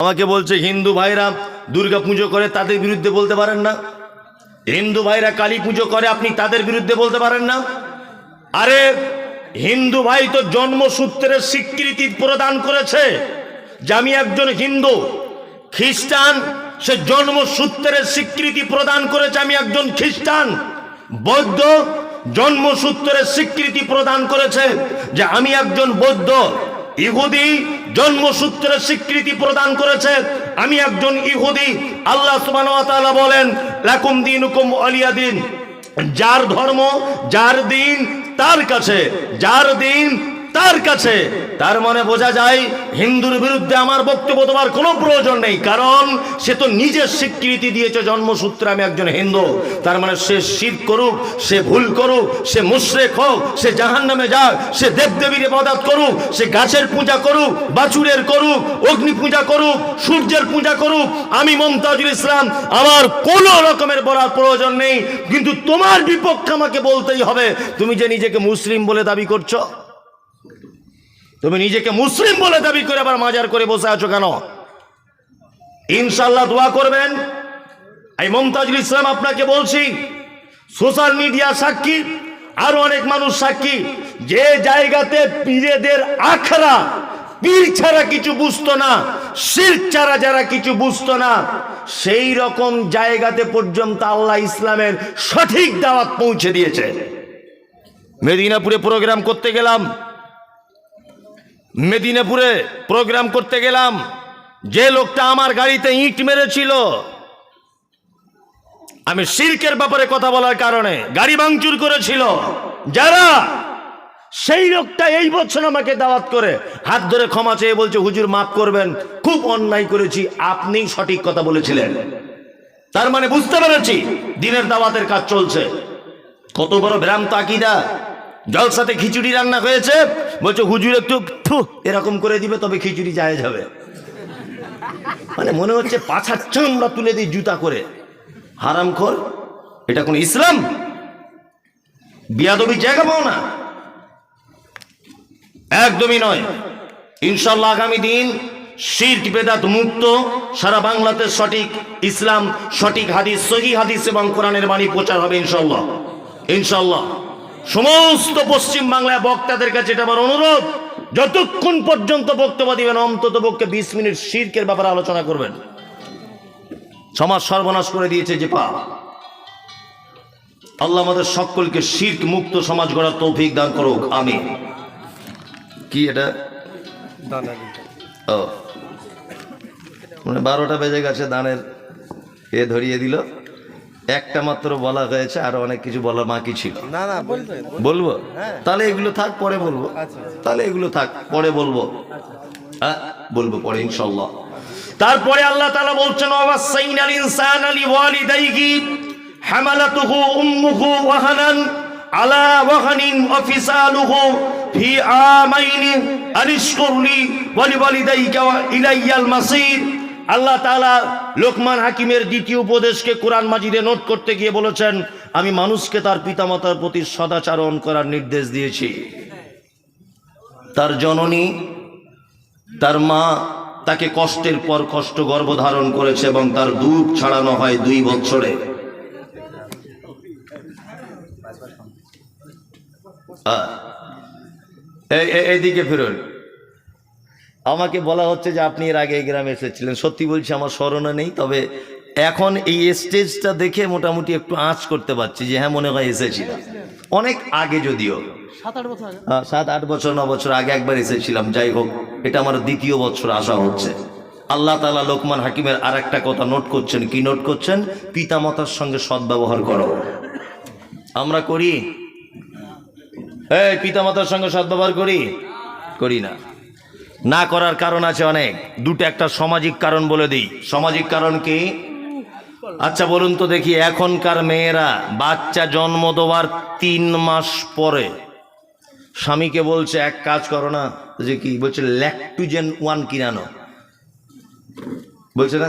আমাকে বলছে হিন্দু ভাইরা দুর্গা পুজো করে, তাদের বিরুদ্ধে বলতে পারেন না? হিন্দু ভাইরা কালী পুজো করে, আপনি তাদের বিরুদ্ধে বলতে পারেন না? আরে হিন্দু ভাই তো জন্মসূত্রের স্বীকৃতি প্রদান করেছে যে আমি একজন হিন্দু। খ্রিস্টান সে জন্মসূত্রের স্বীকৃতি প্রদান করেছে আমি একজন খ্রিস্টান। বৌদ্ধ জন্মসূত্রের স্বীকৃতি প্রদান করেছে যে আমি একজন বৌদ্ধ। ইহুদি জন্মসূত্রের স্বীকৃতি প্রদান করেছে আমি একজন ইহুদি। আল্লাহ সুবহানাহু ওয়া তাআলা বলেন লাকুম দীনুকুম ওয়ালিয়া দিন, যার ধর্ম যার দিন তার কাছে, যার দিন তার কাছে। তার মানে বোঝা যায় হিন্দুর বিরুদ্ধে আমার বক্তব্য দেওয়ার কোনো প্রয়োজন নেই, কারণ সে তো নিজের স্বীকৃতি দিয়েছে জন্মসূত্রে আমি একজন হিন্দু। তার মানে সে শিরক করুক, সে ভুল করুক, সে মুশরিক হোক, সে জাহান্নামে যাক, সে দেবদেবীর ইবাদত করুক, সে গাছের পূজা করুক, বাছুরের করুক, অগ্নি পূজা করুক, সূর্যের পূজা করুক, আমি মুমতাজুল ইসলাম আমার কোনো রকমের বলার প্রয়োজন নেই। কিন্তু তোমার বিপক্ষে আমাকে বলতেই হবে। তুমি যে নিজেকে মুসলিম বলে দাবি করছো, তুমি নিজেকে মুসলিম বলে দাবি করে আবার মাজার করে বসে আছো কেন? ইনশাআল্লাহ দোয়া করবেন। এই মুমতাজুল ইসলাম আপনাকে বলছি, সোশ্যাল মিডিয়া সাক্ষী, আরো অনেক মানুষ সাক্ষী, যে জায়গাতে পীরেদের আখড়া, পীর ছাড়া কিছু বুঝতো না, শিরক ছাড়া যারা কিছু বুঝতো না, সেই রকম জায়গাতে পর্যন্ত আল্লাহ ইসলামের সঠিক দাওয়াত পৌঁছে দিয়েছে। মেদিনীপুরে প্রোগ্রাম করতে গেলাম, মেদিনীপুরে প্রোগ্রাম করতে গেলাম, যে লোকটা আমার গাড়িতে ইট মেরেছিল, আমি শিরকের ব্যাপারে কথা বলার কারণে গাড়ি ভাঙচুর করেছিল যারা, সেই লোকটা এই বছর আমাকে দাওয়াত করে হাত ধরে ক্ষমা চেয়ে বলছে হুজুর মাফ করবেন, খুব অন্যায় করেছি, আপনি সঠিক কথা বলেছিলেন। তার মানে বুঝতে পেরেছি দিনের দাওয়াতের কাজ চলছে। কত বড় ভ্রান্ত আকীদা। জলসাতে খিচুড়ি রান্না হয়েছে, বলছে হুজুর একটু এরকম করে দিবে তবে খিচুড়ি যায় যাবে। মানে মনে হচ্ছে পাছার চামড়া তুলে দিই জুতা করে। হারামখোর, এটা কোন ইসলাম? বিয়াদবির জায়গা পাও না, একদমই নয়। ইনশাআল্লাহ আগামী দিন শিরক বেদাত মুক্ত সারা বাংলাদেশ সঠিক ইসলাম, সঠিক হাদিস, সহিহ হাদিস এবং কোরআনের বাণী প্রচার হবে ইনশাআল্লাহ। ইনশাআল্লাহ সমস্ত পশ্চিম বাংলায় বক্তাদের কাছে এটা আমার অনুরোধ, যতক্ষণ পর্যন্ত বক্তব্য দিবেন অন্তত পক্ষে 20 মিনিট শিরকের ব্যাপারে আলোচনা করবেন। সমাজ সর্বনাশ করে দিয়েছে যে পাপ। আল্লাহ আমাদের সকলকে শিরক মুক্ত সমাজ গড়ার তৌফিক দান করুক, আমিন। কি এটা? ও মানে 12টা বেজে গেছে, দানের এ ধরিয়ে দিল। একটা মাত্র বলা হয়েছে, আরো অনেক কিছু বলা বাকি ছিল। না না বলবো, তাহলে এগুলো থাক পরে বলবো, তাহলে এগুলো থাক পরে বলবো, হ্যাঁ বলবো পরে ইনশাআল্লাহ। তারপরে আল্লাহ তাআলা বলছেন ওয়াসাইনাল ইনসানা লিওয়ালিদাইহি হামালাতুহু উম্মুহু ওয়াহানান আলা ওয়াহানিন ওয়া ফিসালুহু ফি আমাইনি আনিশকুরলি ওয়া লিওয়ালিদাইকা ওয়া ইলাইয়াল মাসির। আল্লাহ তাআলা লোকমান হাকিমের দ্বিতীয় উপদেশকে কোরআন মাজিদে নোট করতে গিয়ে বলেছেন, আমি মানুষকে তার পিতামাতার প্রতি সদাচরণ করার নির্দেশ দিয়েছি। তার জননী, তার মা তাকে কষ্টের পর কষ্ট গর্ভধারণ করেছে এবং তার দুধ ছাড়ানো হয় 2 বছরে। এইদিকে ফিরুন। আমাকে বলা হচ্ছে যে আপনি এর আগে এই গ্রামে এসেছিলেন। সত্যি বলছি আমার স্মরণে নেই, তবে এখন এই স্টেজটা দেখে মোটামুটি একটু আঁচ করতে পারছি যে হ্যাঁ মনে হয় এসেছিলাম। অনেক আগে, যদিও 7-8 বছর 9 বছর আগে একবার এসেছিলাম। যাই হোক, এটা আমার 2য় বছর আসা হচ্ছে। আল্লাহ তাআলা লোকমান হাকিমের আর একটা কথা নোট করছেন। কি নোট করছেন? পিতামাতার সঙ্গে সদ্ব্যবহার করো। আমরা করি? এই পিতামাতার সঙ্গে সদ্ব্যবহার করি না। না করার কারণ আছে অনেক। দুটো, একটা সামাজিক কারণ বলে দিই। সামাজিক কারণ কি? আচ্ছা বলুন তো দেখি, এখনকার মেয়েরা বাচ্চা জন্ম দেওয়ার 3 মাস পরে স্বামীকে বলছে এক কাজ করো না, যে কি বলছে, ল্যাকটোজেন 1 কিনানো, বলছে না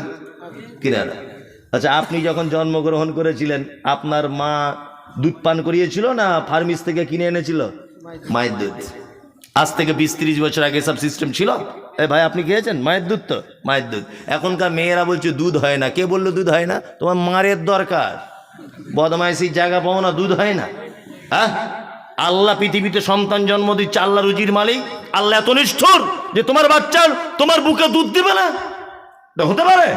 কিনানো। আচ্ছা আপনি যখন জন্মগ্রহণ করেছিলেন আপনার মা দুধ পান করিয়েছিল না ফার্মেস থেকে কিনে এনেছিল? মায়ের দুধ। আজ থেকে 20-30 বছর আগে সব সিস্টেম ছিল? এই ভাই আপনি খেয়েছেন মায়ের দুধ? তো মায়ের দুধ। এখনকার মেয়েরা বলছে দুধ হয় না। কে বললো দুধ হয় না? তোমার মারের দরকার, বদমাইশির জায়গা পাও না, দুধ হয় না। হ্যাঁ, আল্লাহ পৃথিবীতে সন্তান জন্ম দিচ্ছে, আল্লাহ রুজির মালিক। আল্লাহ এত নিষ্ঠুর যে তোমার বাচ্চার তোমার বুকে দুধ দিবে না? হতে পারে?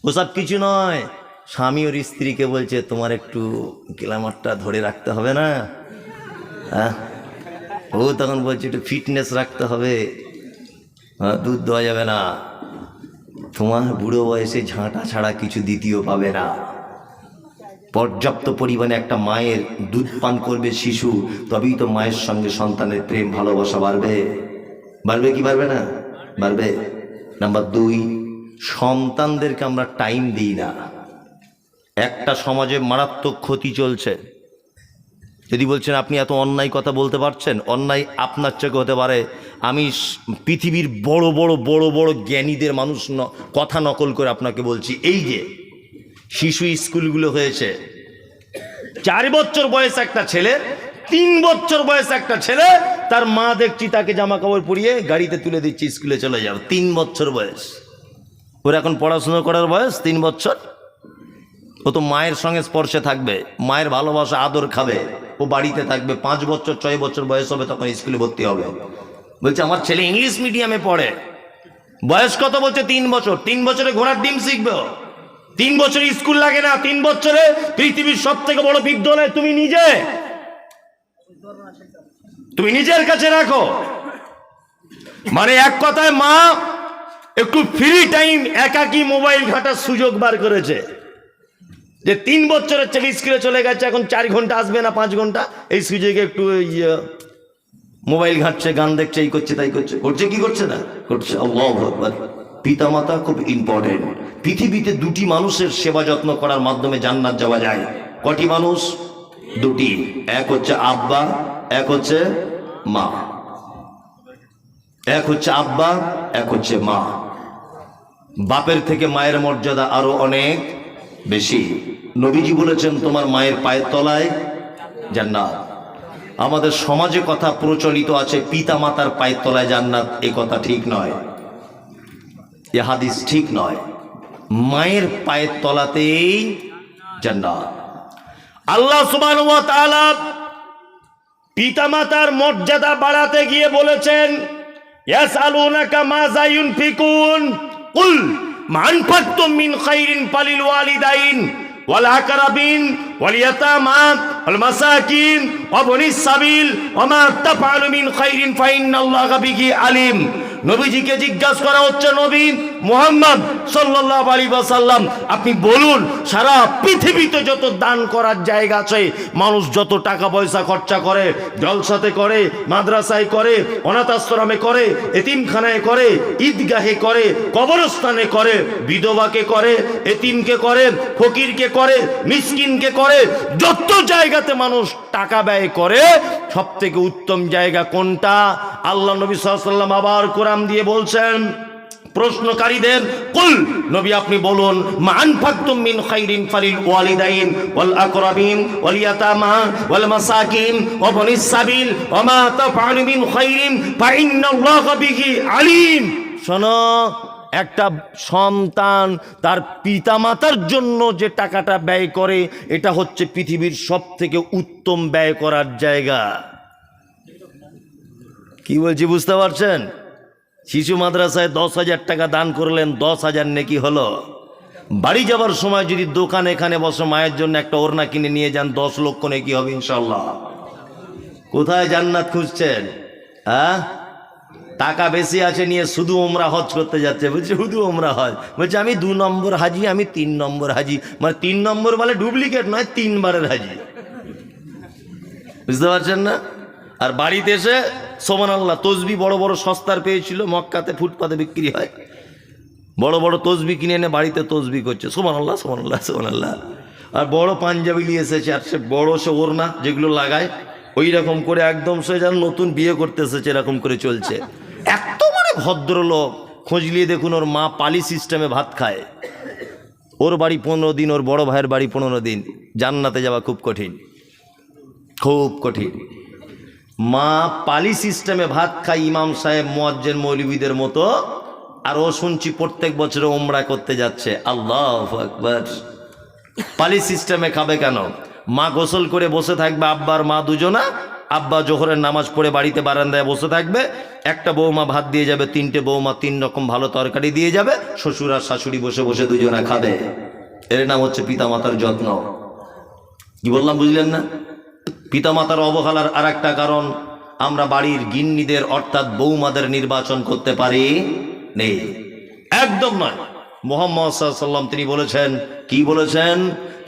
ওসব কিছু নয়। স্বামী ওর স্ত্রীকে বলছে তোমার একটু গ্ল্যামারটা ধরে রাখতে হবে না? হ্যাঁ, ও তখন বলছে একটু ফিটনেস রাখতে হবে, দুধ দেওয়া যাবে না, তোমার বুড়ো বয়সে ঝাঁটা ছাড়া কিছু দ্বিতীয় পাবে না। পর্যাপ্ত পরিমাণে একটা মায়ের দুধ পান করবে শিশু, তবেই তো মায়ের সঙ্গে সন্তানের প্রেম ভালোবাসা বাড়বে। বাড়বে কি বাড়বে না? বাড়বে। নাম্বার 2, সন্তানদেরকে আমরা টাইম দিই না। একটা সমাজে মারাত্মক ক্ষতি চলছে। যদি বলছেন আপনি এত অন্যায় কথা বলতে পারছেন, অন্যায় আপনার চোখে হতে পারে। আমি পৃথিবীর বড় বড় বড় বড় জ্ঞানীদের মানুষ কথা নকল করে আপনাকে বলছি। এই যে শিশু স্কুলগুলো হয়েছে, 4 বছর বয়স একটা ছেলে, 3 বছর বয়স একটা ছেলে, তার মা দেখছি তাকে জামা কাপড় পরিয়ে গাড়িতে তুলে দিচ্ছি, স্কুলে চলে যাও। 3 বছর বয়স, ওর এখন পড়াশোনা করার বয়স 3 বছর। ও তো মায়ের সঙ্গে স্পর্শে থাকবে, মায়ের ভালোবাসা আদর খাবে, ও বাড়িতে থাকবে। 5 বছর 6 বছর বয়স হবে তখন স্কুলে ভর্তি হবে। বলছে আমার ছেলে ইংলিশ মিডিয়ামে পড়ে। বয়স কত? বলছে 3 বছর। 3 বছরে ঘোড়ার ডিম শিখবে। 3 বছরে স্কুল লাগে না, 3 বছরে পৃথিবীর সব থেকে বড় বিদ্যালয় তুমি নিজের কাছে রাখো। মানে এক কথায় মা একটু ফ্রি টাইম, একাকী মোবাইল ঘাটার সুযোগ বার করেছে। যে 3 বছরের ছেলে স্কুলে চলে গেছে, এখন 4 ঘন্টা আসবে না 5 ঘন্টা, এই সুযোগে একটু মোবাইল ঘাটছে, গান দেখছে, এই করছে তাই করছে। করছে কি করছে না? করছে। আল্লাহু আকবার। পিতামাতা খুব ইম্পর্টেন্ট। পৃথিবীতে 2টি মানুষের সেবা যত্ন করার মাধ্যমে জান্নাত যাওয়া যায়। কটি মানুষ? 2টি। এক হচ্ছে আব্বা, এক হচ্ছে মা। এক হচ্ছে আব্বা, এক হচ্ছে মা। বাপের থেকে মায়ের মর্যাদা আরো অনেক বেশি। নবীজি বলেছেন তোমার মায়ের পায়ের তলায় জান্নাত। আমাদের সমাজে কথা প্রচলিত আছে পিতা মাতার পায়ের তলায় জান্নাত। এ কথা ঠিক নয়, এ হাদিস ঠিক নয়। মায়ের পায়ের তলাতেই জান্নাত। আল্লাহ সুবহানাহু ওয়া তাআলা পিতা মাতার মর্যাদা বাড়াতে গিয়ে বলেছেন ইয়াসআলুনাকা মাযা ইউনফিকুন কুল মা আনফাকতুম মিন খাইরিন ফালিল ওয়ালিদাইন ওয়াল আকরাবিন ওয়াল ইয়াতামা ওয়াল মাসাকিন ওয়া বনিস সাবিল ওয়া মা তাফআলু মিন খাইরিন ফাইন্নাল্লাহা বিহি আলিম। নবীজিকে জিজ্ঞাসা করা হচ্ছে, নবী মুহাম্মদ সাল্লাল্লাহু আলাইহি ওয়াসাল্লাম আপনি বলুন সারা পৃথিবীতে যত দান করার জায়গা আছে, মানুষ যত টাকা পয়সা খরচা করে, জলসাতে করে, মাদ্রাসায় করে, অনাথ আশ্রমে করে, এতিমখানায় করে, ঈদগাহে করে, কবরস্থানে করে, বিধবাকে করে, এতিমকে করে, ফকিরকে করে, মিসকিনকে করে, যত জায়গাতে মানুষ টাকা ব্যয় করে সব থেকে উত্তম জায়গা কোনটা? আল্লাহ নবী সাল্লাল্লাহু আলাইহি ওয়াসাল্লাম আবার কোরআন দিয়ে বলছেন প্রশ্নকারীদের, কুল নবী আপনি বলুন মা আনফাকতুম মিন খাইরিন ফালিল ওয়ালিদাইন ওয়াল আকরাবিন ওয়াল ইয়াতামা ওয়াল মাসাকিন ওয়া বনিস সাবিল ওয়া মা তাফআলু মিন খাইরিন ফাইন্নাল্লাহা বিহি আলিম। শোনো, একটা সন্তান তার পিতামাতার জন্য যে টাকাটা ব্যয় করে, এটা হচ্ছে পৃথিবীর সব থেকে উত্তম ব্যয় করার জায়গা। কি বলছি বুঝতে পারছেন? শিশু মাদ্রাসায় 10,000 টাকা দান করলেন, 10,000 নেকি হলো। বাড়ি যাবার সময় যদি দোকান এখানে বসে মায়ের জন্য একটা ওড়না কিনে নিয়ে যান, 10 লক্ষ নেকি হবে ইনশাল্লাহ। কোথায় জান্নাত খুঁজছেন? হ্যাঁ, টাকা বেশি আছে নিয়ে শুধু ওমরা হজ করতে যাচ্ছে। বলছে শুধু ওমরা হজ, বলছে আমি 2 নম্বর হাজি, আমি 3 নম্বর হাজি। মানে 3 নম্বর বলে ডুপ্লিকেট নয়, 3 বারের হাজি। বুঝতে পারছেন না? আর বাড়িতে এসে সুবহানাল্লাহ তসবি বড় বড় সস্তার পেয়েছিল, মক্কাতে ফুটপাতে বিক্রি হয়, বড় বড় তসবি কিনে এনে বাড়িতে তসবি করছে, সুবহানাল্লাহ সুবহানাল্লাহ সুবহানাল্লাহ। আর বড় পাঞ্জাবি নিয়ে এসেছে, আর সে বড় সে ওড়না যেগুলো লাগায় ওই রকম করে একদম সে যেন নতুন বিয়ে করতে এসেছে এরকম করে চলছে। এত মানে ভদ্রলোক, খোঁজ নিয়ে দেখুন ওর মা পালি সিস্টেমে ভাত খায়। ওর বাড়ি 15 দিন, ওর বড় ভাইয়ের বাড়ি 15 দিন। জান্নাতে যাওয়া খুব কঠিন, খুব কঠিন। মা পালি সিস্টেমে ভাত খায় ইমাম সাহেব মুয়াজ্জিন মৌলবীদের মতো, আর ও শুনছি প্রত্যেক বছর ওমরা করতে যাচ্ছে। আল্লাহু আকবার। পালি সিস্টেমে খাবে কেন? মা গোসল করে বসে থাকবে, আব্বার মা দুজনা, আব্বা জোহরের নামাজ পড়ে বাড়িতে বারান্দায় বসে থাকবে, একটা বৌমা ভাত দিয়ে যাবে, তিনটে বৌমা তিন রকম ভালো তরকারি দিয়ে যাবে, শ্বশুর আর শাশুড়ি বসে বসে দুজনা খাবে। এর নাম হচ্ছে পিতামাতার যত্ন। কি বললাম বুঝলেন না? পিতামাতার অবহেলার আর একটা কারণ, আমরা বাড়ির গিন্নিদের অর্থাৎ বৌমাদের নির্বাচন করতে পারি নেই, একদম নয়। মুহাম্মদ সাল্লাল্লাহু আলাইহি ওয়াসাল্লাম তিনি বলেছেন, কি বলেছেন?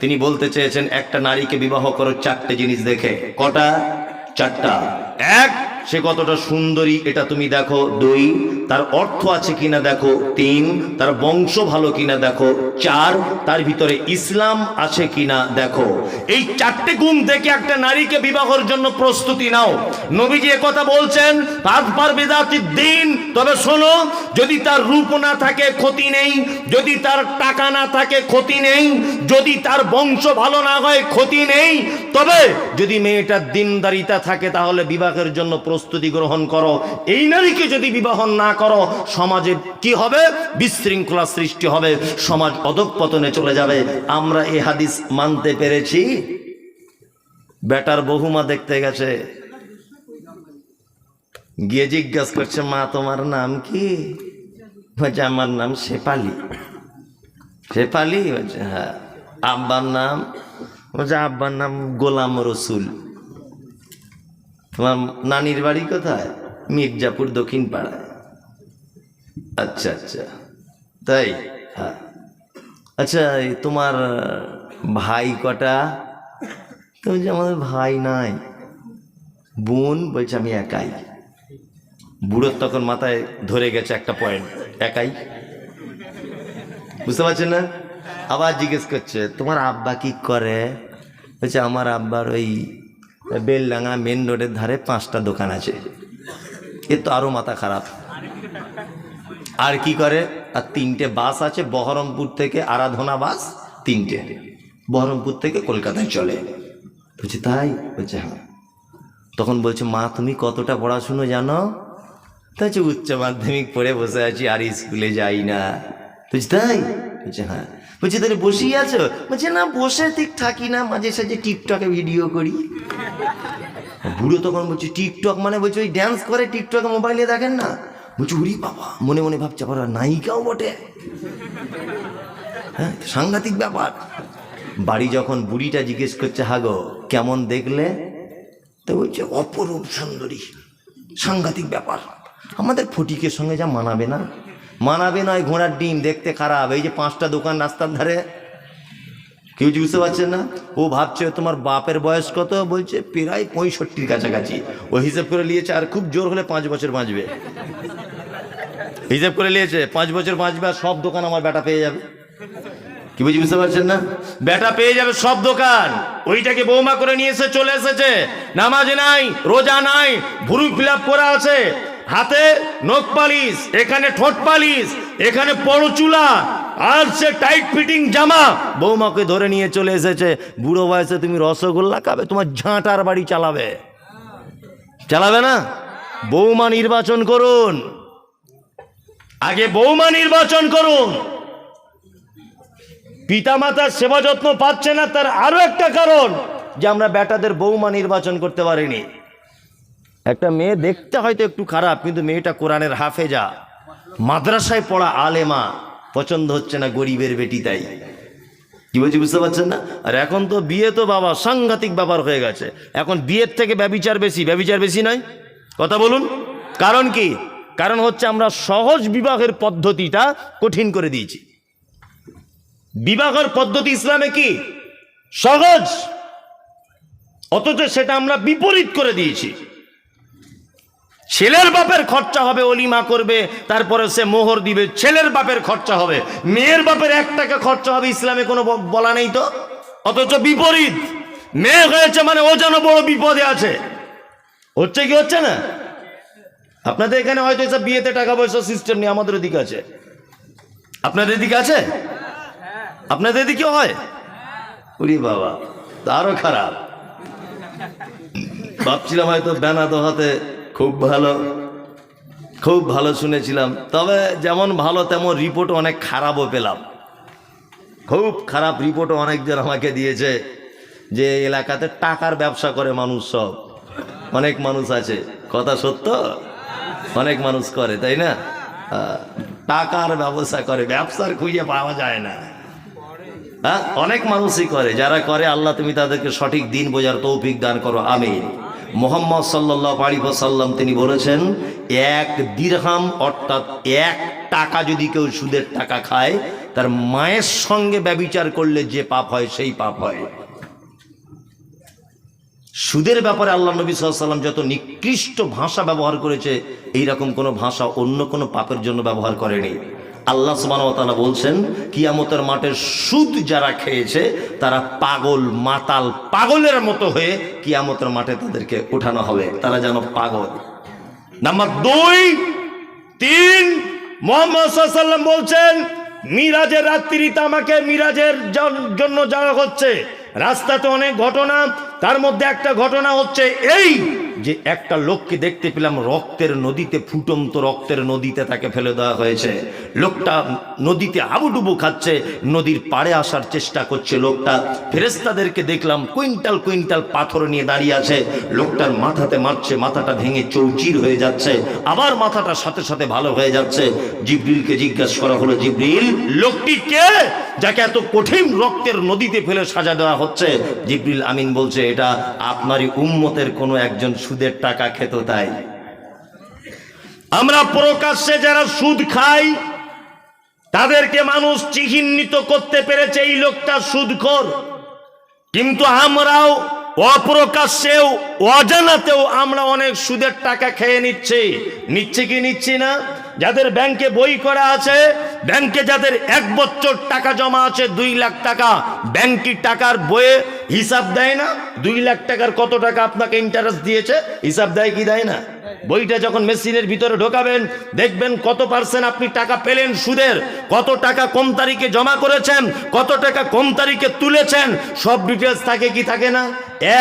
তিনি বলতে চেয়েছেন একটা নারীকে বিবাহ করো চারটে জিনিস দেখে। কটা? চারটা। এক, সে কতটা সুন্দরী এটা তুমি দেখো। দুই, তার অর্থ আছে কিনা দেখো। তিন, তার বংশ ভালো কিনা দেখো। চার, তার ভিতরে ইসলাম আছে কিনা দেখো। এই চারটে গুণ দেখে একটা নারীকে বিবাহের জন্য প্রস্তুতি নাও। নবীজি কথা বলছেন, ফাজফার বিযাতিদ দ্বীন, তবে শোনো, যদি তার রূপ না থাকে ক্ষতি নেই, যদি তার টাকা না থাকে ক্ষতি নেই, যদি তার বংশ ভালো না হয় ক্ষতি নেই, তবে যদি মেয়েটার দিনদারিতা থাকে তাহলে বিবাহের জন্য প্রস্তুতি গ্রহণ করো। এই নারীকে যদি বিবাহ না করো, সমাজে কি হবে? বিশৃঙ্খলা সৃষ্টি হবে, সমাজ অধঃপতনে চলে যাবে। আমরা এই হাদিস মানতে পেরেছি। বেটার বহুমা দেখতে গেছে, গিয়ে জিজ্ঞাসা করছে, মা তোমার নাম কি? বলছে আমার নাম শেফালি। শেফালি? বলছে হ্যাঁ। আব্বার নাম? বলছে আব্বার নাম গোলাম রসুল। তোমার নানির বাড়ি কোথায়? মির্জাপুর দক্ষিণ পাড়ায়। আচ্ছা আচ্ছা, তাই? হ্যাঁ। আচ্ছা, তোমার ভাই কটা? তো বলছে আমাদের ভাই নাই। বোন? বলছে আমি একাই। বুড়োর তখন মাথায় ধরে গেছে একটা পয়েন্ট, একাই। বুঝতে পারছেন না? আবার জিজ্ঞেস করছে তোমার আব্বা কি করে? বলছে আমার আব্বার ওই বেলডাঙ্গা মেন রোডের ধারে 5টা দোকান আছে। এ তো আরো মাথা খারাপ। আর কি করে? আর 3টে বাস আছে, বহরমপুর থেকে আরাধনা বাস 3টে, বহরমপুর থেকে কলকাতায় চলে। বলছে তাই? বলছে হ্যাঁ। তখন বলছে মা তুমি কতটা পড়াশুনো জানো? তা হচ্ছে উচ্চ মাধ্যমিক পড়ে বসে আছি, আর স্কুলে যাই না। বলছে তাই? বলছে হ্যাঁ। বলছে তাহলে বসেই আছো? বলছে না, বসে ঠিক থাকি না, মাঝে সাঝে টিকটকে ভিডিও করি। বুড়ো তখন বলছে টিকটক মানে? বলছে ওই ড্যান্স করে টিকটকে, মোবাইলে দেখেন না? বলছে উরি বাবা, মনে মনে ভাবছে আবার নায়িকাও বটে। হ্যাঁ, সাংঘাতিক ব্যাপার। বাড়ি যখন বুড়িটা জিজ্ঞেস করছে হাগো কেমন দেখলে, তো বলছে অপরূপ সুন্দরী। সাংঘাতিক ব্যাপার, আমাদের ফটিকের সঙ্গে যা মানাবে না। মানাবে নয়, ঘোড়ার ডিম, দেখতে খারাপ। এই যে 5টা দোকান রাস্তার ধারে, কেউ বুঝতে পারছেন না? ও ভাবছে তোমার বাপের বয়স কত? বলছে প্রায় 65-র কাছাকাছি। ও হিসাব করে নিয়েছে আর খুব জোর হলে 5 বছর বাঁচবে। হিসাব করে নিয়েছে 5 বছর বাঁচবে, আর সব দোকান আমার বেটা পেয়ে যাবে। কি বুঝতে পারছেন না? বেটা পেয়ে যাবে সব দোকান। ওইটাকে বৌমা করে নিয়ে এসে চলে এসেছে, নামাজ নাই, রোজা নাই, ভুরু ফিলাপ করা আছে, হাতে নখ পালিশ, এখানে ঠোঁট পালিশ, এখানে পরচুলা, আর সে টাইট ফিটিং জামা। বৌমাকে ধরে নিয়ে চলে এসেছে। বুড়ো বয়সে তুমি রসগোল্লা খাবে? তোমার ঝাঁটার বাড়ি চালাবে? চালাবে না। বৌমা নির্বাচন করুন, আগে বৌমা নির্বাচন করুন। পিতামাতার সেবা যত্ন পাচ্ছে না, তার আরো একটা কারণ যে আমরা বেটাদের বৌমা নির্বাচন করতে পারিনি। একটা মেয়ে দেখতে হয়তো একটু খারাপ, কিন্তু মেয়েটা কোরআনের হাফেজা, মাদ্রাসায় পড়া আলেমা, পছন্দ হচ্ছে না গরিবের বেটি। তাই কি বলছি বুঝতে পারছেন না? আর এখন তো বিয়ে তো বাবা সাংঘাতিক ব্যাপার হয়ে গেছে। এখন বিয়ের থেকে ব্যভিচার বেশি। ব্যভিচার বেশি নয়? কথা বলুন। কারণ কি? কারণ হচ্ছে আমরা সহজ বিবাহের পদ্ধতিটা কঠিন করে দিয়েছি। বিবাহের পদ্ধতি ইসলামে কি সহজ, অথচ সেটা আমরা বিপরীত করে দিয়েছি। ছেলের বাপের খরচা হবে, অলিমা করবে, তারপরে সে মোহর দিবে, ছেলের বাপের খরচা হবে। মেয়ের বাপের 1 টাকা খরচা হবে, ইসলামে কোনো বলা নেই তো। অথচ বিপরীত, মেয়ে হয়েছে মানে ও যেন বড় বিপদে আছে। হচ্ছে কি হচ্ছে না? আপনাদের এখানে হয়তো এসব বিয়েতে টাকা পয়সা সিস্টেম নেই, আমাদের এদিকে আছে। আপনাদের এদিকে আছে? আপনাদের এদিকেও হয়? ওরে বাবা, আরো খারাপ। ভাবছিলাম হয়তো বেনাদো হাতে খুব ভালো শুনেছিলাম, তবে যেমন ভালো তেমন রিপোর্ট অনেক খারাপও পেলাম। খুব খারাপ রিপোর্টও অনেকজন আমাকে দিয়েছে যে এলাকাতে টাকার ব্যবসা করে মানুষ, সব অনেক মানুষ আছে। কথা সত্য, অনেক মানুষ করে, তাই না? টাকার ব্যবসা করে, ব্যবসার খুঁজে পাওয়া যায় না। হ্যাঁ, অনেক মানুষই করে। যারা করে আল্লাহ তুমি তাদেরকে সঠিক দিন বোঝার তৌফিক দান করো, আমিন। মুহাম্মদ সাল্লাল্লাহু আলাইহি ওয়াসাল্লাম তিনি বলেছেন, 1 দিরহাম অর্থাৎ 1 টাকা যদি কেউ সুদের টাকা খায়, তার মায়ের সঙ্গে ব্যভিচার করলে যে পাপ হয় সেই পাপ হয়। সুদের ব্যাপারে আল্লাহ নবী সাল্লাল্লাহু আলাইহি ওয়াসাল্লাম যত নিকৃষ্ট ভাষা ব্যবহার করেছে, এইরকম কোনো ভাষা অন্য কোনো পাপের জন্য ব্যবহার করেনি। আল্লাহ সুবহানাহু ওয়া তাআলা বলছেন, কিয়ামতের মাঠে সুদ যারা খেয়েছে তারা পাগল, মাতাল, পাগলের মতো হয়ে কিয়ামতের মাঠে তাদেরকে উঠানো হবে, তারা যেন পাগল। নাম্বার 2, 3, মুহাম্মদ সাল্লাল্লাহু আলাইহি ওয়াসাল্লাম বলছেন, মিরাজের রাত্রিতে আমাকে মিরাজের জন্য যাওয়া হচ্ছে। রাস্তাতে অনেক ঘটনা, তার মধ্যে একটা ঘটনা হচ্ছে এই যে একটা লোককে দেখতে পেলাম রক্তের নদীতে, ফুটন্ত রক্তের নদীতে তাকে ফেলে দেওয়া হয়েছে। লোকটা নদীতে হাবুডুবু খাচ্ছে, নদীর পাড়ে আসার চেষ্টা করছে। লোকটা, ফেরেশতাদেরকে দেখলাম কুইন্টাল কুইন্টাল পাথর নিয়ে দাঁড়িয়ে আছে। লোকটার মাথাতে মারছে, মাথাটা ভেঙে চৌচির হয়ে যাচ্ছে, আবার মাথাটা সাথে সাথে ভালো হয়ে যাচ্ছে। জিবরিলকে জিজ্ঞাসা করা হলো, জিবরিল, লোকটি কে যাকে এত কঠিন রক্তের নদীতে ফেলে সাজা দেওয়া হচ্ছে? জিবরিল আমিন বলছে, এটা আপনারই উম্মতের কোনো একজন সুদের টাকা খেত। তাই আমরা প্রকাশ্যে যারা সুদ খাই তাদেরকে মানুষ চিহ্নিত করতে পেরেছে এই লোকটা সুদখোর, কিন্তু আমরাও অপ্রকাশ্যেও অজানাতেও আমরা অনেক সুদের টাকা খেয়ে নিচ্ছি কি নিচ্ছি না? যাদের ব্যাংকে বই করা আছে, ব্যাংকে যাদের 1 বছর টাকা জমা আছে 2 লাখ টাকা, ব্যাংকের টাকার বইয়ে হিসাব দেয় না 2 লাখ টাকার কত টাকা আপনাকে ইন্টারেস্ট দিয়েছে, হিসাব দেয় কি দেয় না? বইটা যখন মেশিনের ভিতরে ঢোকাবেন দেখবেন কত পার্সেন্ট আপনি টাকা পেলেন সুদের, কত টাকা কোন তারিখে জমা করেছেন, কত টাকা কোন তারিখে তুলেছেন, সব ডিটেলস থাকে কি থাকে না?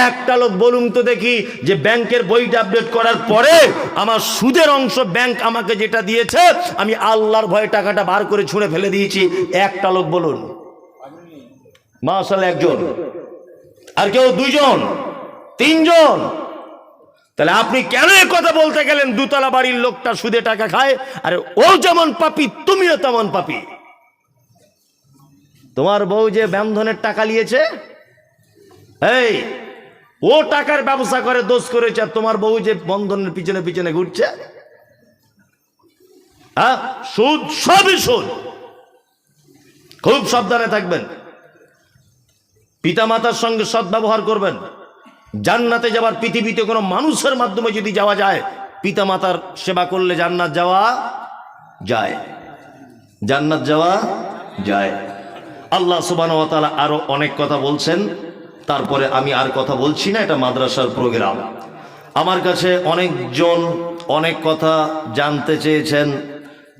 একটা লোক বলুন তো দেখি যে ব্যাংকের বইটা আপডেট করার পরে আমার সুদের অংশ ব্যাংক আমাকে যেটা দিয়েছে আমি আল্লাহর ভয়ে টাকাটা বার করে ছুঁড়ে ফেলে দিয়েছি, একটা লোক বলুন? মাশাআল্লাহ, একজন, আর কেউ 2 জন 3 জন। তাহলে আপনি কেন এই কথা বলতে গেলেন 2 তলা বাড়ির লোকটা সুদে টাকা খায়? আরে ও যেমন পাপী তুমিও তেমন পাপী। তোমার বউ যে বন্ধনের টাকা নিয়েছে, এই ও টাকার ব্যবসা করে দোষ করেছে, আর তোমার বউ যে বন্ধনের পিছনে পিছনে ঘুরছে, হ্যাঁ, সুদ, সবই সুদ। খুব সাবধানে থাকবেন, পিতামাতার সঙ্গে সদ্ব্যবহার করবেন। জান্নাতে যাবার পৃথিবীতে কোনো মানুষের মাধ্যমে যদি যাওয়া যায়, পিতামাতার সেবা করলে জান্নাত যাওয়া যায়, জান্নাত যাওয়া যায়। আল্লাহ সুবহানাহু ওয়া তাআলা আরো অনেক কথা বলছেন, তারপরে আমি আর কথা বলছি না, এটা মাদ্রাসার প্রোগ্রাম। আমার কাছে অনেকজন অনেক কথা জানতে চেয়েছেন,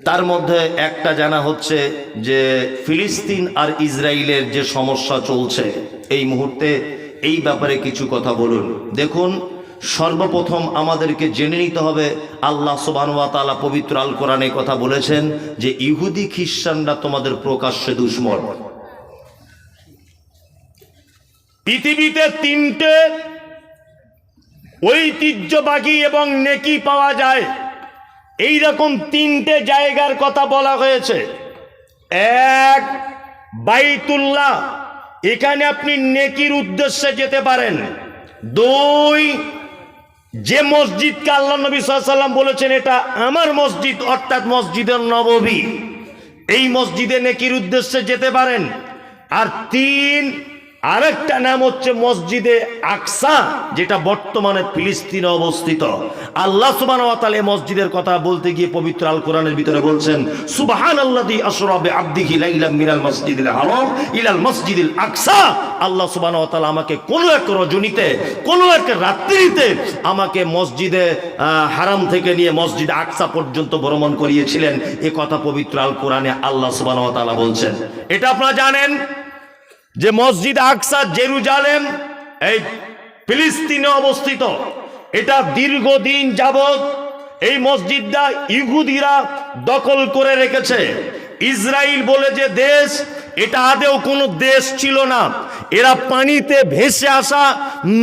তার মধ্যে একটা জানা হচ্ছে যে ফিলিস্তিন আর ইসরায়েলের যে সমস্যা চলছে এই মুহূর্তে, এই ব্যাপারে কিছু কথা বলুন। দেখুন, সর্বপ্রথম আমাদেরকে জেনে নিতে হবে আল্লাহ সুবহানাহু ওয়া তাআলা পবিত্র আল কোরআনে কথা বলেছেন যে ইহুদি খ্রিস্টানরা তোমাদের প্রকাশ্যে দুশমন। পৃথিবীতে 3টে ঐতিহ্যবাহী এবং নেকি পাওয়া যায়, এই রকম 3টে জায়গার কথা বলা হয়েছে। 1, বাইতুল্লাহ, এখানে আপনি নেকির উদ্দেশ্যে যেতে পারেন। 2, যে মসজিদকে আল্লাহ নবী সাল্লাল্লাহু আলাইহি ওয়াসাল্লাম বলেছেন এটা আমার মসজিদ, অর্থাৎ মসজিদে নববী, এই মসজিদে নেকির উদ্দেশ্যে যেতে পারেন। আর 3, আরেকটা নাম হচ্ছে মসজিদে আকসা, যেটা বর্তমানে ফিলিস্তিনে অবস্থিত। আল্লাহ সুবহানাহু ওয়া তাআলা এই মসজিদের কথা বলতে গিয়ে পবিত্র আল কোরআনের ভিতরে বলছেন, সুবহানাল্লাযী আসরা বিআবদিহি লাইলাম মিনাল মাসজিদিল হারাম ইলাল মাসজিদিল আকসা। আল্লাহ সুবহানাহু ওয়া তাআলা আমাকে কোন এক রজনীতে, কোন এক রাত্রিতে আমাকে মসজিদে হারাম থেকে নিয়ে মসজিদ আকসা পর্যন্ত ভ্রমণ করিয়েছিলেন। এ কথা পবিত্র আল কোরআনে আল্লাহ সুবহানাহু ওয়া তাআলা বলছেন। এটা আপনারা জানেন যে মসজিদ আকসা জেরুজালেম এই ফিলিস্তিনে অবস্থিত। এটা দীর্ঘদিন যাবত এই মসজিদটা ইহুদিরা দখল করে রেখেছে। ইসরায়েল বলে যে দেশ, এটা আদেও কোনো দেশ ছিল না। এরা পানিতে ভেসে আসা,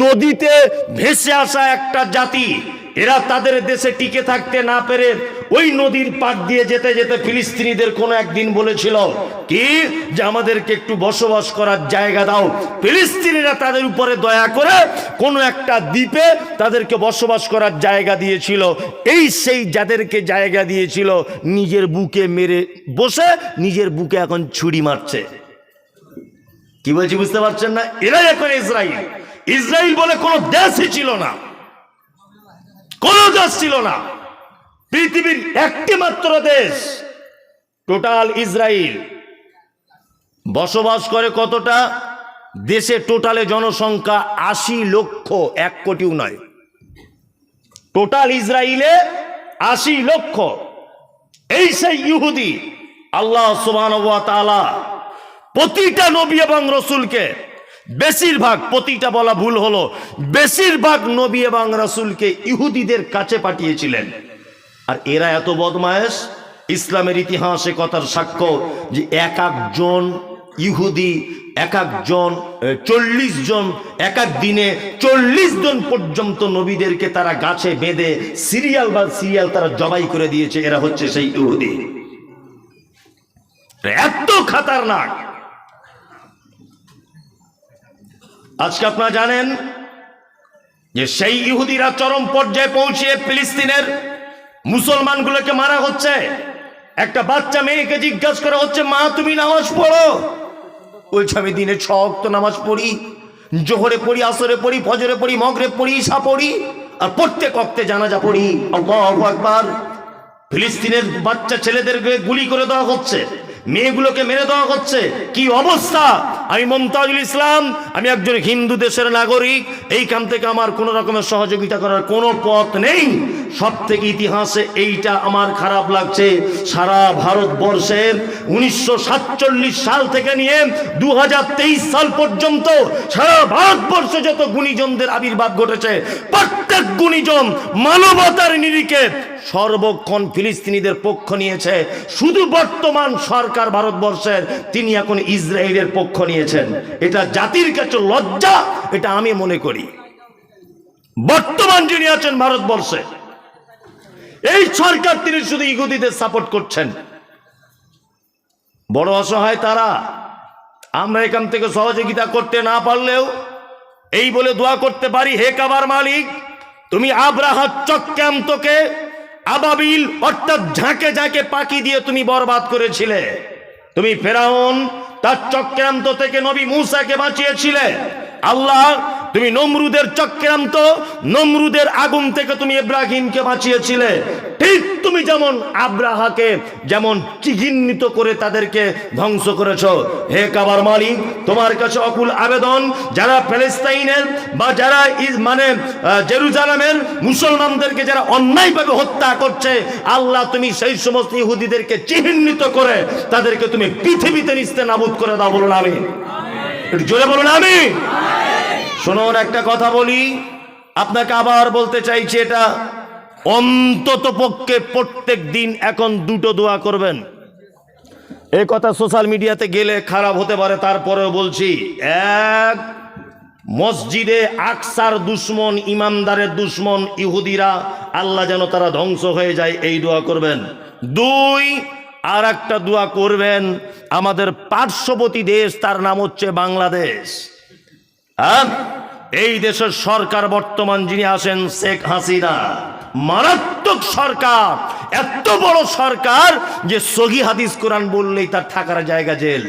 নদীতে ভেসে আসা একটা জাতি। এরা তাদের দেশে টিকে থাকতে না পেরে ওই নদীর পাড় দিয়ে যেতে যেতে ফিলিস্তিনিদের কোনো একদিন বলেছিল কি যে আমাদেরকে একটু বসবাস করার জায়গা দাও। ফিলিস্তিনিরা তাদের উপরে দয়া করে কোনো একটা দ্বীপে তাদেরকে বসবাস করার জায়গা দিয়েছিল। এই সেই যাদেরকে জায়গা দিয়েছিল নিজের বুকে মেরে বসে নিজের বুকে এখন ছুরি মারছে। কি বলছি বুঝতে পারছেন না? এরাই এখন ইসরায়েল। ইসরায়েল বলে কোনো দেশই ছিল না, কোন দেশ ছিল না। পৃথিবীর একটি মাত্র দেশ টোটাল ইসরায়েল। বসবাস করে কতটা দেশে? টোটালে জনসংখ্যা ৮০ লক্ষ, ১ কোটিও নয়। টোটাল ইসরায়েলে ৮০ লক্ষ। এই সেই ইহুদি। আল্লাহ সুবহানাহু ওয়া তাআলা প্রতিটা নবী এবং রসুলকে, বেশিরভাগ, প্রতিটা বলা ভুল হলো, বেশিরভাগ নবী এবং রাসূলকে ইহুদিদের কাছে পাঠিয়েছিলেন। আর এরা এত বদমায়েশ, ইসলামের ইতিহাসে কথার সাক্ষ্য যে এক একজন ইহুদি, এক একজন ৪০ জন, এক এক দিনে ৪০ জন পর্যন্ত নবীদেরকে তারা গাছে বেঁধে সিরিয়াল বা সিরিয়াল তারা জবাই করে দিয়েছে। এরা হচ্ছে সেই ইহুদি। এত খতরনাক। আজকে আপনারা জানেন যে সেই ইহুদিরা চরম পর্যায়ে পৌঁছে ফিলিস্তিনের মুসলমানগুলোকে মারা হচ্ছে। একটা বাচ্চা মেয়েকে জিজ্ঞাসা করা হচ্ছে, মা তুমি নামাজ পড়ো? বলছে আমি দিনে ৬ ওয়াক্ত নামাজ পড়ি, জোহরে পড়ি, আসরে পড়ি, ফজরে পড়ি, মাগরিব পড়ি, ইশা পড়ি, আর প্রত্যেক ওয়াক্তে জানাজা পড়ি। আল্লাহু আকবার। ফিলিস্তিনের বাচ্চা ছেলেদেরকে গুলি করে দেওয়া হচ্ছে, মেয়েগুলোকে মেরে দেওয়া হচ্ছে। কি অবস্থা! আমি মুমতাজুল ইসলাম, আমি একজন হিন্দু দেশের নাগরিক। এইখান থেকে আমার কোনো রকমের সহযোগিতা করার কোনো পথ নেই। সব থেকে ইতিহাসে এইটা আমার খারাপ লাগছে, সারা ভারতবর্ষের 1947 সাল থেকে নিয়ে 2023 সাল পর্যন্ত সারা ভারতবর্ষে যত গুণীজনদের আবির্ভাব ঘটেছে, প্রত্যেক গুণীজন মানবতার নিরিখে সর্বক্ষণ ফিলিস্তিনিদের পক্ষ নিয়েছে। শুধু বর্তমান সরকার ভারতবর্ষের, তিনি এখন ইসরায়েলের পক্ষ নিয়েছেন। এটা জাতির কাছে লজ্জা, এটা আমি মনে করি। বর্তমান যিনি আছেন ভারতবর্ষে, এই সরকার, তিনি শুধু ইহুদিদের সাপোর্ট করছেন। বড় অসহায় তারা। আমরা এখান থেকে সহযোগিতা করতে না পারলেও এই বলে দোয়া করতে পারি, হে কাবার মালিক, তুমি আব্রাহাত চক্রান্তকে আবাবিল অর্থাৎ ঝাঁকে ঝাঁকে পাখি দিয়ে তুমি বরবাদ করেছিলে। তুমি ফেরাউন তার চক্রান্ত থেকে নবী মূসাকে বাঁচিয়েছিলে। আল্লাহ, তুমি নমরুদের চক্রান্ত, নমরুদের আগুন থেকে তুমি ইব্রাহিমকে বাঁচিয়েছিলে। ঠিক তুমি যেমন আব্রাহাকে যেমন চিহ্নিত করে তাদেরকে ধ্বংস করেছো। হে কাবার মালিক, তোমার কাছে অকুল আবেদন, যারা প্যালেস্তাইনের বা যারা জেরুজালেমের মুসলমানদেরকে যারা অন্যায়ভাবে হত্যা করছে, আল্লাহ তুমি সেই সমস্ত ইহুদিদেরকে চিহ্নিত করে তাদেরকে তুমি পৃথিবীতে নিস্তেনাবুদ করে দাও। বলুন আমিন। একটু জোরে বলুন আমিন। শুনুন, একটা কথা বলি, আপনাকে আবার বলতে চাইছি, এটা অন্তত পক্ষে প্রত্যেক দিন এখন 2টো দোয়া করবেন। এই কথা সোশ্যাল মিডিয়াতে গেলে খারাপ হতে পারে, তারপরেও বলছি। এক, মসজিদে আকসার দুশ্মন, ইমামদারের দুশ্মন ইহুদিরা, আল্লাহ যেন তারা ধ্বংস হয়ে যায়, এই দোয়া করবেন। 2, আর একটা দোয়া করবেন, আমাদের পার্শ্ববর্তী দেশ, তার নাম হচ্ছে বাংলাদেশ। এই দেশের সরকার বর্তমান যিনি আছেন শেখ হাসিনা, মারাত্মক সরকার, এত বড় সরকার যে সহি হাদিস কোরআন বললেই তার থাকার জায়গা জেল।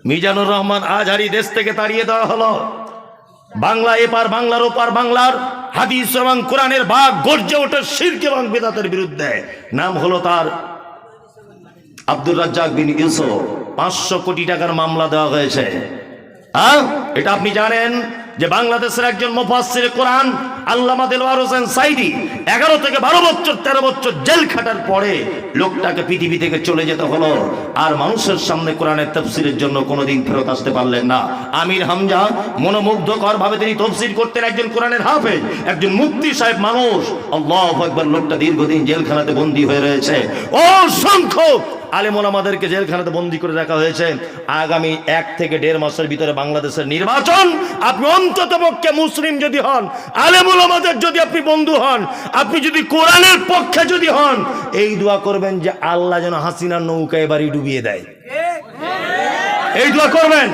মিজানুর রহমান আজহারি দেশ থেকে তাড়িয়ে দেওয়া হলো। বাংলা এপার বাংলার ওপার বাংলার হাদিস এবং কোরআনের ভাগ গর্জে ওঠে শিরক এবং বিদআতের বিরুদ্ধে। নাম হলো তার আব্দুর রাজ্জাক বিন ইউসুফ। 500 কোটি টাকার মামলা দেওয়া হয়েছে। এটা আপনি জানেন যে বাংলাদেশের একজন মুফাসসির কোরআন আল্লামা দেলওয়ার হোসেন সাইদি 11 থেকে 12 বছর 13 বছর জেল খাটার পরে লোকটাকে পৃথিবী থেকে চলে যেতে হলো, আর মানুষের সামনে কোরআনের তাফসীরের জন্য কোনোদিন ফেরত আসতে পারলেন না। আমির হামজা মনোমুগ্ধকর ভাবে তিনি তাফসীর করতেন, একজন কোরআনের হাফেজ, একজন মুফতি সাহেব মানুষ। আল্লাহু আকবার। লোকটা দীর্ঘদিন জেলখানাতে বন্দী হয়ে রয়েছে। অসংখ্য আলেম ওলামাদেরকে জেলখানাতে বন্দী করে রাখা হয়েছে। আগামী 1 থেকে 1.5 মাসের ভিতরে বাংলাদেশের নির্বাচন। আপনি অন্ততপক্ষে মুসলিম যদি হন, আলেম ওলামাদের যদি আপনি বন্ধু হন, আপনি যদি কোরআনের পক্ষে যদি হন, এই দোয়া করবেন যে আল্লাহ যেন হাসিনার নৌকা এবারই ডুবিয়ে দেয়। এই দোয়া করবেন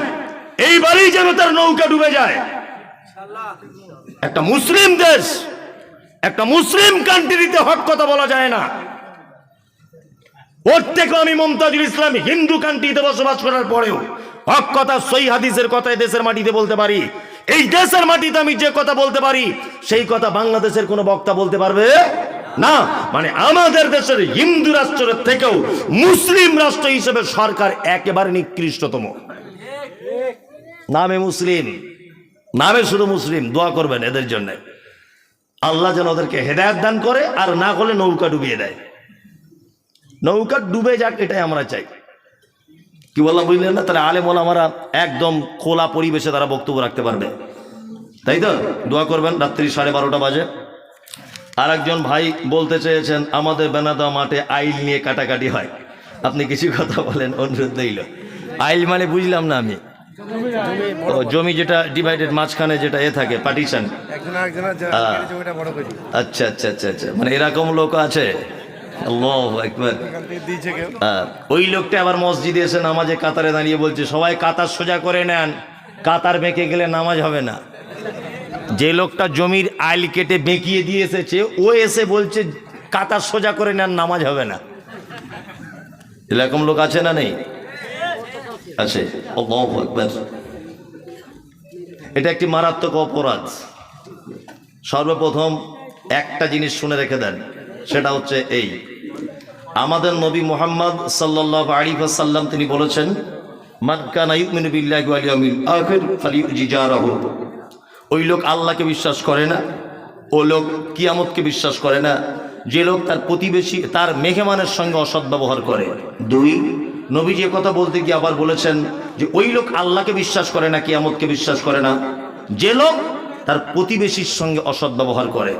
এইবারই যেন তার নৌকা ডুবে যায়। একটা মুসলিম দেশ, একটা মুসলিম কান্ট্রিতে হক কথা বলা যায় না। ওর থেকে আমি মমতাজুল ইসলাম হিন্দু কান্ট্রিতে বসবাস করার পরেও হক কথা, সহিহ হাদিসের কথায় দেশের মাটিতে বলতে পারি। এই দেশের মাটিতে আমি যে কথা বলতে পারি সেই কথা বাংলাদেশের কোনো বক্তা বলতে পারবে না। মানে আমাদের দেশের হিন্দু রাষ্ট্রের থেকেও মুসলিম রাষ্ট্র হিসেবে সরকার একেবারে নিকৃষ্টতম। নামে মুসলিম, নামে শুধু মুসলিম। দোয়া করবেন এদের জন্য, আল্লাহ যেন ওদেরকে হেদায়েত দান করে, আর না করলে নৌকা ডুবিয়ে দেয়। নৌকা ডুবে যাক, এটাই আমরা চাই। কি বললাম বুঝলেন না? তাহলে আলেম ওলামারা একদম খোলা পরিবেশে তারা বক্তব্য রাখতে পারবে, তাই তো? দোয়া করবেন। রাত্রি 12:30 বাজে। আর একজন ভাই বলতে চেয়েছেন আমাদের বেনাদা মাঠে আইল নিয়ে কাটাকাটি হয়, আপনি কিছু কথা বলেন, অনুরোধ রইল। আইল মানে বুঝলাম না আমি। ও জমি যেটা ডিভাইডেড, মাঝখানে যেটা থাকে পার্টিশন। আচ্ছা আচ্ছা আচ্ছা আচ্ছা, মানে এরকম লোক আছে। আল্লাহু আকবার। ওই লোকটা আবার মসজিদে এসে নামাজে কাতারে দাঁড়িয়ে বলছে সবাই কাতার সোজা করে নেন, কাতার বেঁকে গেলে নামাজ হবে না। যে লোকটা জমির আইল কেটে বেঁকিয়ে দিয়ে এসেছে, ও এসে বলছে কাতার সোজা করে নেন, নামাজ হবে না। এরকম লোক আছে না নেই? আছে। আল্লাহু আকবার। এটা একটি মারাত্মক অপরাধ। সর্বপ্রথম একটা জিনিস শুনে রেখে দেন, সেটা হচ্ছে এই, আমাদের নবী মুহাম্মদ সাল্লাল্লাহু আলাইহি ওয়াসাল্লাম তিনি বলেছেন মান কানা ইউমিনু বিল্লাহি ওয়াল ইয়াউমিল আখির ফালিউজি জারাহু। ওই লোক আল্লাহকে বিশ্বাস করে না, ও লোক কিয়ামতকে বিশ্বাস করে না, যে লোক তার প্রতিবেশী, তার মেহমানের সঙ্গে অসৎ ব্যবহার করে। 2, নবীজি কথা বলতে গিয়ে আবার বলেছেন যে ওই লোক আল্লাহকে বিশ্বাস করে না, কিয়ামতকে বিশ্বাস করে না, যে লোক তার প্রতিবেশীর সঙ্গে অসৎ ব্যবহার করে।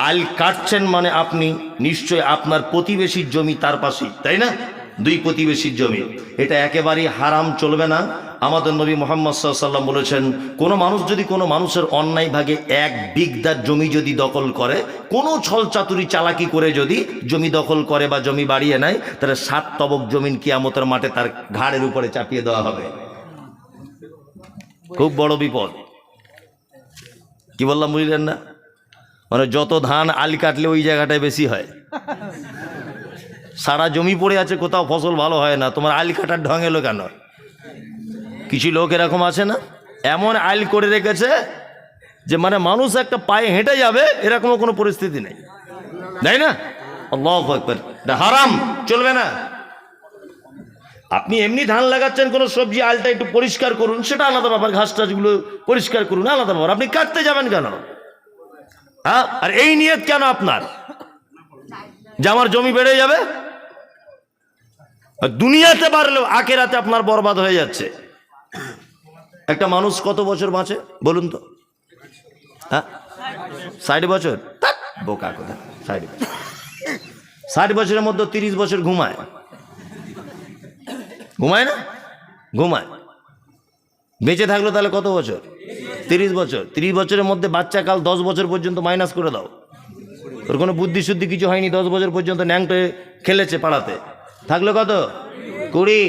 আইল কাটছেন মানে আপনি নিশ্চয় আপনার প্রতিবেশীর জমি তার পাশেই, তাই না? 2 প্রতিবেশীর জমি, এটা একেবারেই হারাম, চলবে না। আমাদের নবী মুহাম্মদ সাল্লাল্লাহু আলাইহি ওয়াসাল্লাম বলেছেন কোন মানুষ যদি কোনো মানুষের অন্যায় ভাগে 1 বিঘা জমি যদি দখল করে, কোনো ছলচাতুরি চালাকি করে যদি জমি দখল করে বা জমি বাড়িয়ে নেয়, তাহলে 7 তবক জমিন কিয়ামতের মাঠে তার ঘাড়ের উপরে চাপিয়ে দেওয়া হবে। খুব বড় বিপদ। কি বললাম বুঝলেন না? মানে যত ধান আল কাটলে ওই জায়গাটায় বেশি হয়। সারা জমি পড়ে আছে, কোথাও ফসল ভালো হয় না, তোমার আল কাটার ঢং এলো কেন? কিছু লোক এরকম আছে না, এমন আইল করে রেখেছে যে মানে মানুষ একটা পায়ে হেঁটে যাবে এরকমও কোনো পরিস্থিতি নেই, তাই না? আল্লাহু আকবার। এটা হারাম, চলবে না। আপনি এমনি ধান লাগাচ্ছেন, কোনো সবজি, আলটা একটু পরিষ্কার করুন, সেটা আলাদা ব্যাপার, ঘাস টাসগুলো পরিষ্কার করুন, আলাদা ব্যাপার। আপনি কাটতে যাবেন কেন? হ্যাঁ, আর এই নিয়ত কেন আপনার যে আমার জমি বেড়ে যাবে? দুনিয়াতে বাড়লেও আখিরাতে আপনার বরবাদ হয়ে যাচ্ছে। একটা মানুষ কত বছর বাঁচে বলুন তো? হ্যাঁ, 60 বছর। বোকা কথা, 60 বছরের মধ্যে 30 বছর ঘুমায়, ঘুমায় না? ঘুমায়। বেঁচে থাকলো তাহলে কত বছর? 30 বছর। 30 বছরের মধ্যে বাচ্চা কাল 10 বছর পর্যন্ত মাইনাস করে দাও। ওর কোনো বুদ্ধি শুদ্ধি কিছু হয়নি, 10 বছর পর্যন্ত ন্যাংটে খেলেছে পাড়াতে, থাকলো কত? 20।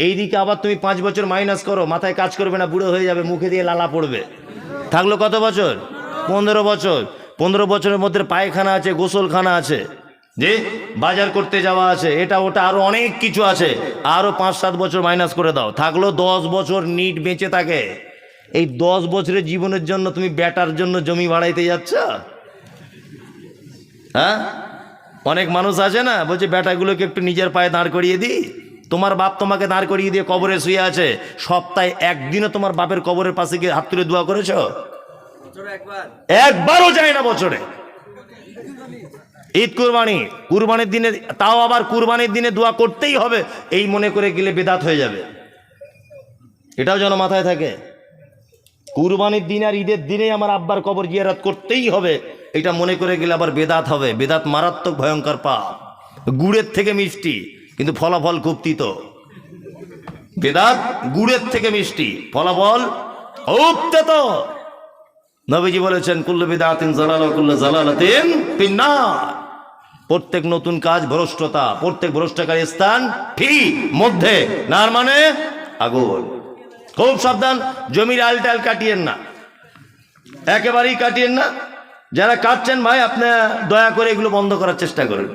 এইদিকে আবার তুমি 5 বছর মাইনাস করো, মাথায় কাজ করবে না, বুড়ো হয়ে যাবে, মুখে দিয়ে লালা পড়বে, থাকলো কত বছর? 15 বছর। 15 বছরের মধ্যে পায়খানা আছে, গোসলখানা আছে, যে বাজার করতে যাওয়া আছে, এটা ওটা আরো অনেক কিছু আছে, আরো 5-7 বছর মাইনাস করে দাও, থাকলো 10 বছর নিট বেঁচে থাকে। এই 10 বছরের জীবনের জন্য তুমি বেটার জন্য জমি বাড়াইতে যাচ্ছ? হ্যাঁ, অনেক মানুষ আছে না বলছে বেটাগুলোকে একটু নিজের পায়ে দাঁড় করিয়ে দিই, তোমার বাপ তোমাকে দাঁড় করিয়ে দিয়ে কবরে শুয়ে আছে, সপ্তাহে একদিনও তোমার বাপের কবরের পাশে গিয়ে হাত তুলে দোয়া করেছ? একবারও যায় না বছরে। ঈদ কুরবানি, কুরবানির দিনে, তাও আবার কুরবানির দিনে দোয়া করতেই হবে এই মনে করে গেলে বেদাত হয়ে যাবে। এটাও যেন মাথায় থাকে। কুরবানির দিন আর ঈদের দিনে আমার আব্বার কবর জিয়ারত করতেই হবে, এটা মনে করে গেলে আবার বেদাত হবে। বেদাত মারাত্মক ভয়ঙ্কর পাপ, গুড়ের থেকে মিষ্টি কিন্তু ফলাফল খুব তিতো। বেদাত গুড়ের থেকে মিষ্টি, ফলাফল খুব তিতো। নবীজি বলেছেন কুল্লু বিদআতিন যালালা কুল্লু যালালাতিন ফিন্নার। প্রত্যেক নতুন কাজ ভ্রষ্টতা, প্রত্যেক ভ্রষ্টকারী স্থান মধ্যে, নার মানে আগুন। খুব সাবধান, জমির আলটাল কাটিয়েন না, একেবারেই কাটিয়েন না। যারা কাটছেন ভাই, আপনি দয়া করে এগুলো বন্ধ করার চেষ্টা করেন।